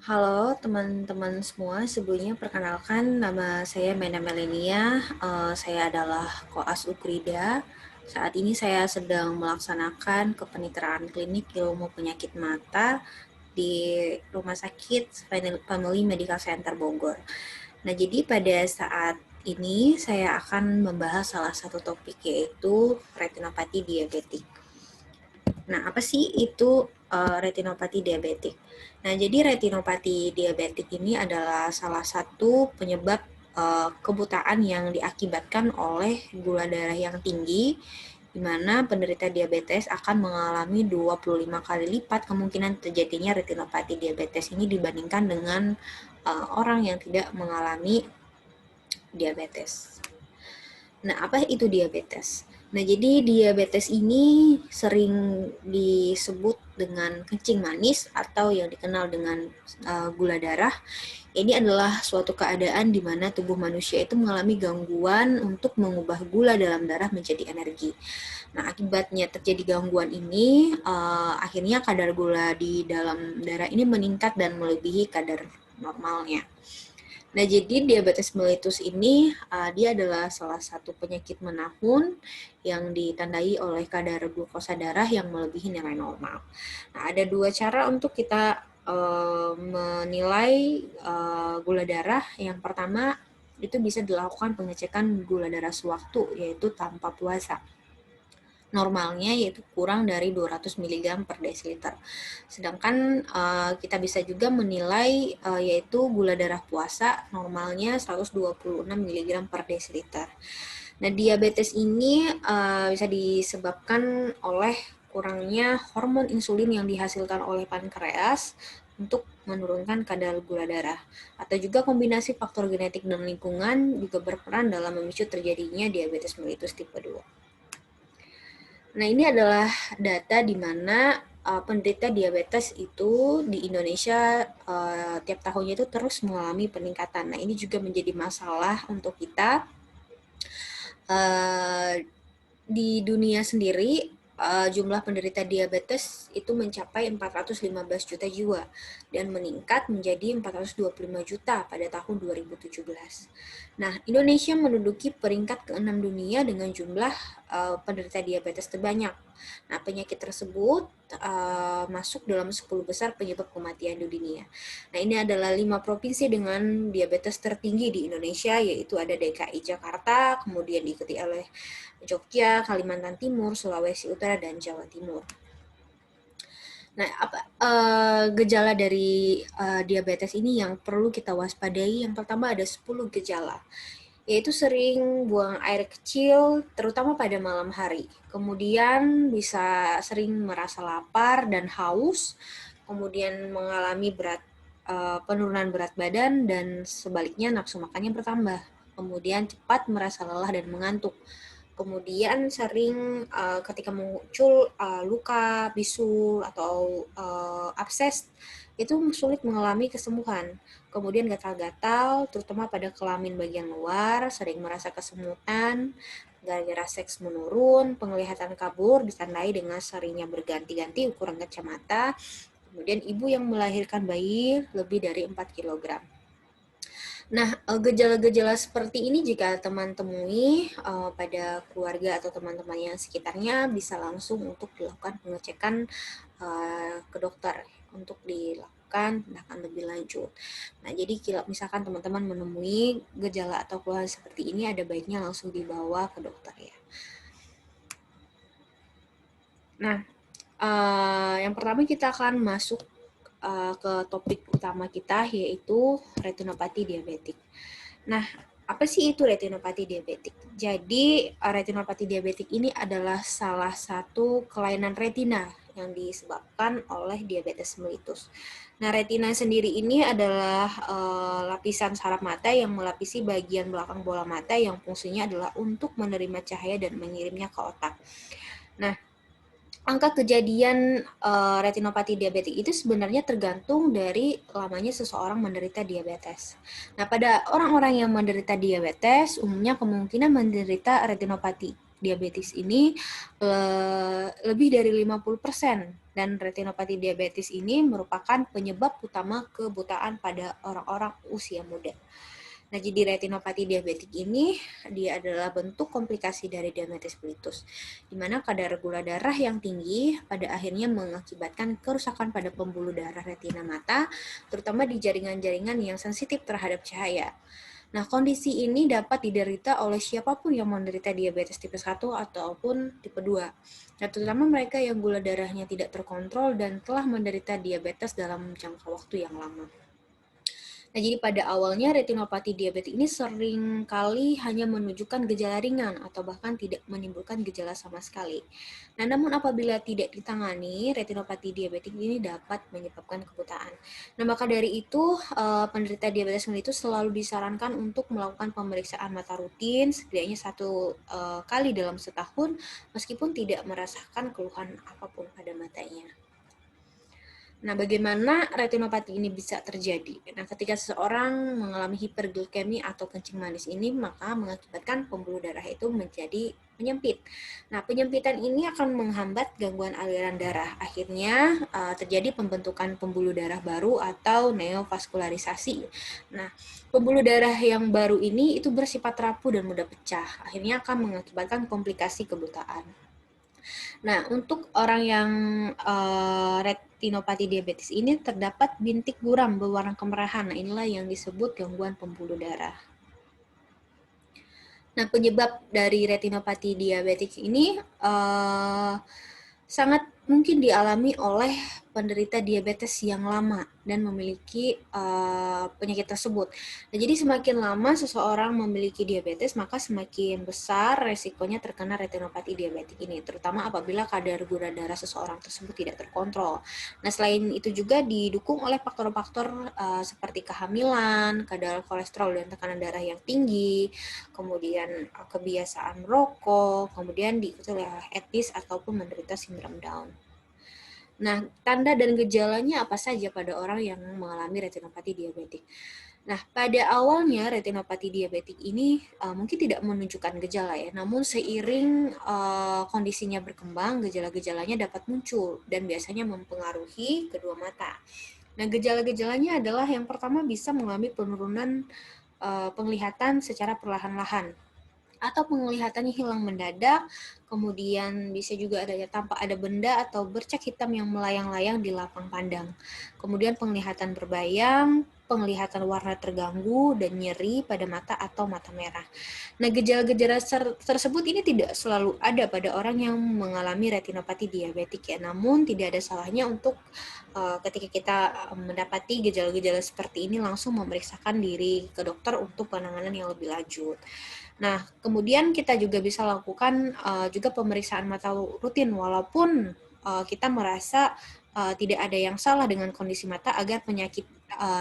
Halo teman-teman semua, sebelumnya perkenalkan nama saya Mena Melenia. Saya adalah koas Ukrida. Saat ini saya sedang melaksanakan kepeniteraan klinik ilmu penyakit mata di Rumah Sakit Family Medical Center Bogor. Nah, jadi pada saat ini saya akan membahas salah satu topik, yaitu retinopati diabetik. Nah, apa sih itu retinopati diabetik? Nah, jadi retinopati diabetik ini adalah salah satu penyebab kebutaan yang diakibatkan oleh gula darah yang tinggi, di mana penderita diabetes akan mengalami 25 kali lipat kemungkinan terjadinya retinopati diabetes ini dibandingkan dengan orang yang tidak mengalami diabetes. Nah, apa itu diabetes? Nah, jadi diabetes ini sering disebut dengan kencing manis atau yang dikenal dengan gula darah. Ini adalah suatu keadaan di mana tubuh manusia itu mengalami gangguan untuk mengubah gula dalam darah menjadi energi. Nah, akibatnya terjadi gangguan ini, akhirnya kadar gula di dalam darah ini meningkat dan melebihi kadar normalnya. Nah, jadi diabetes mellitus ini dia adalah salah satu penyakit menahun yang ditandai oleh kadar glukosa darah yang melebihi nilai normal. Nah, ada dua cara untuk kita menilai gula darah. Yang pertama, itu bisa dilakukan pengecekan gula darah sewaktu, yaitu tanpa puasa. Normalnya yaitu kurang dari 200 mg per desiliter. Sedangkan kita bisa juga menilai yaitu gula darah puasa normalnya 126 mg per desiliter. Nah, diabetes ini bisa disebabkan oleh kurangnya hormon insulin yang dihasilkan oleh pankreas untuk menurunkan kadar gula darah. Atau juga kombinasi faktor genetik dan lingkungan juga berperan dalam memicu terjadinya diabetes mellitus tipe 2. Nah, ini adalah data di mana penderita diabetes itu di Indonesia tiap tahunnya itu terus mengalami peningkatan. Nah, ini juga menjadi masalah untuk kita. Di dunia sendiri, jumlah penderita diabetes itu mencapai 415 juta jiwa dan meningkat menjadi 425 juta pada tahun 2017. Nah, Indonesia menduduki peringkat ke-6 dunia dengan jumlah penderita diabetes terbanyak. Nah, penyakit tersebut masuk dalam 10 besar penyebab kematian di dunia. Nah, ini adalah 5 provinsi dengan diabetes tertinggi di Indonesia, yaitu ada DKI Jakarta, kemudian diikuti oleh Jogja, Kalimantan Timur, Sulawesi Utara, dan Jawa Timur. Nah, gejala dari diabetes ini yang perlu kita waspadai? Yang pertama ada 10 gejala, yaitu sering buang air kecil, terutama pada malam hari. Kemudian bisa sering merasa lapar dan haus, kemudian mengalami penurunan berat badan, dan sebaliknya nafsu makannya bertambah. Kemudian cepat merasa lelah dan mengantuk. Kemudian sering ketika muncul luka, bisul, atau abses, itu sulit mengalami kesembuhan. Kemudian gatal-gatal, terutama pada kelamin bagian luar, sering merasa kesemutan, gara-gara seks menurun, penglihatan kabur ditandai dengan seringnya berganti-ganti ukuran kacamata, kemudian ibu yang melahirkan bayi lebih dari 4 kilogram. Nah, gejala-gejala seperti ini jika teman temui pada keluarga atau teman-teman yang sekitarnya, bisa langsung untuk dilakukan pengecekan ke dokter untuk dilakukan tindakan lebih lanjut. Nah, jadi kalau misalkan teman-teman menemui gejala atau keluhan seperti ini, ada baiknya langsung dibawa ke dokter ya. Nah, yang pertama kita akan masuk ke topik utama kita, yaitu retinopati diabetik. Nah, apa sih itu retinopati diabetik? Jadi, retinopati diabetik ini adalah salah satu kelainan retina yang disebabkan oleh diabetes mellitus. Nah, retina sendiri ini adalah lapisan saraf mata yang melapisi bagian belakang bola mata yang fungsinya adalah untuk menerima cahaya dan mengirimnya ke otak. Nah, angka kejadian retinopati diabetik itu sebenarnya tergantung dari lamanya seseorang menderita diabetes. Nah, pada orang-orang yang menderita diabetes, umumnya kemungkinan menderita retinopati diabetes ini lebih dari 50%, dan retinopati diabetes ini merupakan penyebab utama kebutaan pada orang-orang usia muda. Nah, jadi retinopati diabetik ini dia adalah bentuk komplikasi dari diabetes mellitus, di mana kadar gula darah yang tinggi pada akhirnya mengakibatkan kerusakan pada pembuluh darah retina mata, terutama di jaringan-jaringan yang sensitif terhadap cahaya. Nah, kondisi ini dapat diderita oleh siapapun yang menderita diabetes tipe 1 ataupun tipe 2. Nah, terutama mereka yang gula darahnya tidak terkontrol dan telah menderita diabetes dalam jangka waktu yang lama. Nah, jadi pada awalnya retinopati diabetes ini sering kali hanya menunjukkan gejala ringan atau bahkan tidak menimbulkan gejala sama sekali. Nah, namun apabila tidak ditangani, retinopati diabetes ini dapat menyebabkan kebutaan. Nah, maka dari itu penderita diabetes mellitus selalu disarankan untuk melakukan pemeriksaan mata rutin setidaknya 1 kali dalam setahun meskipun tidak merasakan keluhan apapun pada matanya. Nah, bagaimana retinopati ini bisa terjadi? Nah, ketika seseorang mengalami hiperglikemi atau kencing manis ini, maka mengakibatkan pembuluh darah itu menjadi penyempit. Nah, penyempitan ini akan menghambat gangguan aliran darah. Akhirnya terjadi pembentukan pembuluh darah baru atau neovaskularisasi. Nah, pembuluh darah yang baru ini itu bersifat rapuh dan mudah pecah. Akhirnya akan mengakibatkan komplikasi kebutaan. Nah, untuk orang yang retinopati diabetes ini terdapat bintik buram berwarna kemerahan. Nah, inilah yang disebut gangguan pembuluh darah. Nah, penyebab dari retinopati diabetes ini sangat mungkin dialami oleh penderita diabetes yang lama dan memiliki penyakit tersebut. Nah, jadi semakin lama seseorang memiliki diabetes, maka semakin besar resikonya terkena retinopati diabetes ini, terutama apabila kadar gula darah seseorang tersebut tidak terkontrol. Nah, selain itu juga didukung oleh faktor-faktor seperti kehamilan, kadar kolesterol dan tekanan darah yang tinggi, kemudian kebiasaan merokok, kemudian diikuti oleh etnis ataupun menderita sindrom Down. Nah, tanda dan gejalanya apa saja pada orang yang mengalami retinopati diabetik? Nah, pada awalnya retinopati diabetik ini mungkin tidak menunjukkan gejala ya, namun seiring kondisinya berkembang, gejala-gejalanya dapat muncul dan biasanya mempengaruhi kedua mata. Nah, gejala-gejalanya adalah yang pertama bisa mengalami penurunan penglihatan secara perlahan-lahan, atau penglihatannya hilang mendadak, kemudian bisa juga tampak ada benda atau bercak hitam yang melayang-layang di lapang pandang. Kemudian penglihatan berbayang, penglihatan warna terganggu, dan nyeri pada mata atau mata merah. Nah, gejala-gejala tersebut ini tidak selalu ada pada orang yang mengalami retinopati diabetik ya, namun tidak ada salahnya untuk ketika kita mendapati gejala-gejala seperti ini langsung memeriksakan diri ke dokter untuk penanganan yang lebih lanjut. Nah, kemudian kita juga bisa lakukan juga pemeriksaan mata rutin walaupun kita merasa tidak ada yang salah dengan kondisi mata agar penyakit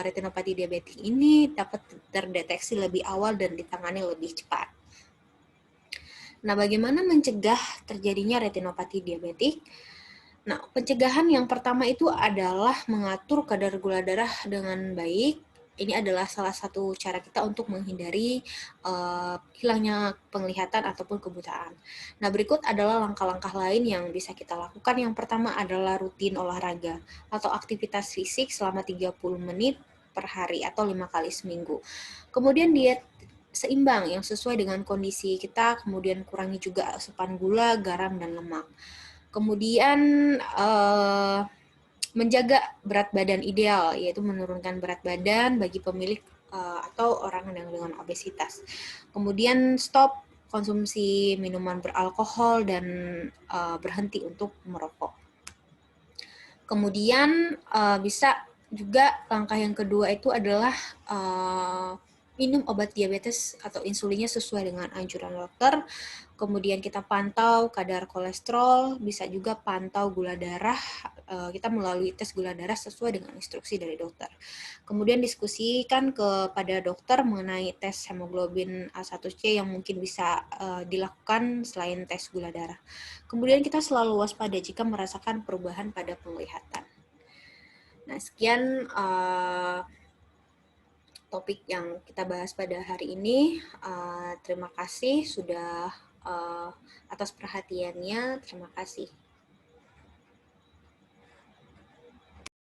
retinopati diabetik ini dapat terdeteksi lebih awal dan ditangani lebih cepat. Nah, bagaimana mencegah terjadinya retinopati diabetik? Nah, pencegahan yang pertama itu adalah mengatur kadar gula darah dengan baik. Ini adalah salah satu cara kita untuk menghindari hilangnya penglihatan ataupun kebutaan. Nah, berikut adalah langkah-langkah lain yang bisa kita lakukan. Yang pertama adalah rutin olahraga atau aktivitas fisik selama 30 menit per hari atau 5 kali seminggu. Kemudian diet seimbang yang sesuai dengan kondisi kita, kemudian kurangi juga asupan gula, garam, dan lemak. Kemudian menjaga berat badan ideal, yaitu menurunkan berat badan bagi pemilik atau orang dengan obesitas. Kemudian stop konsumsi minuman beralkohol dan berhenti untuk merokok. Kemudian bisa juga langkah yang kedua itu adalah minum obat diabetes atau insulinnya sesuai dengan anjuran dokter. Kemudian kita pantau kadar kolesterol, bisa juga pantau gula darah, kita melalui tes gula darah sesuai dengan instruksi dari dokter. Kemudian diskusikan kepada dokter mengenai tes hemoglobin A1C yang mungkin bisa dilakukan selain tes gula darah. Kemudian kita selalu waspada jika merasakan perubahan pada penglihatan. Nah, sekian topik yang kita bahas pada hari ini. Terima kasih sudah atas perhatiannya. Terima kasih.